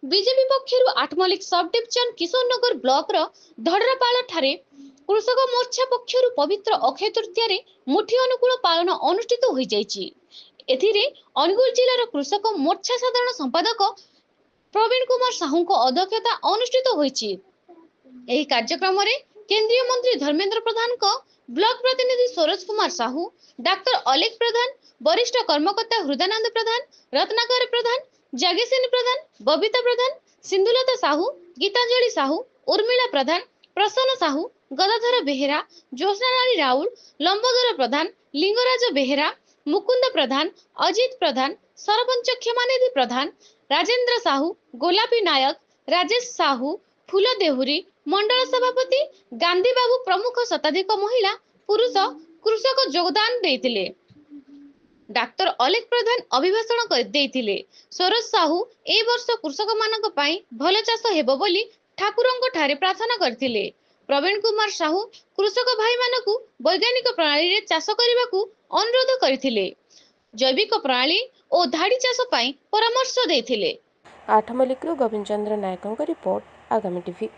BJP पक्षर Athmallik sub division Kishorenagar block धड़रापाल ठारे कृषक मोर्चा पक्षर पवित्र अक्षय तृतीय मुठी अनुकूल पालन अनुष्ठित हो जाइछि। एथिरे अनुगुल जिलार कृषक मोर्चा साधारण संपादक प्रवीण कुमार साहू अध्यक्षता अनुष्ठित होइछि। एही कार्यक्रम रे केंद्रीय मंत्री धर्मेंद्र प्रधान को ब्लॉक प्रतिनिधि सरोज कुमार साहू, डाक्टर अलेख प्रधान, वरिष्ठ कर्मकर्ता हृदयानंद प्रधान, रत्नाकर प्रधान, जगेशिनी प्रधान, बबीता प्रधान, सिंधुलता साहू, गीतांजलि साहू, उर्मिला प्रधान, प्रसन्न साहू, गदाधर बेहेरा, ज्योत्स्नाराणी राउल, लंबोदर प्रधान, लिंगराज बेहेरा, मुकुंद प्रधान, अजित प्रधान, सरपंच क्षमानिधि प्रधान, राजेंद्र साहू, गोलापी नायक, राजेश साहू, फूल देहुरी, मंडल सभापति गांधी बाबू प्रमुख शताधिक महिला पुरुष कृषक योगदान देथिले। डाक्टर अलेख प्रधान अभिभाषण देथिले। सरोज साहू ए वर्ष कृषक मानक पई भल चाष हेबो बोली ठाकुरंक ठारे प्रार्थना करथिले। प्रवीण कुमार साहू कृषक भाई मानकु वैज्ञानिक प्रणाली रे चाष करबाकू अनुरोध करथिले। जैविक प्रणाली और धाड़ी चाष पई परामर्श देथिले। आठमल्लिक गोविंद चंद्र नायकों रिपोर्ट आगामी टीवी।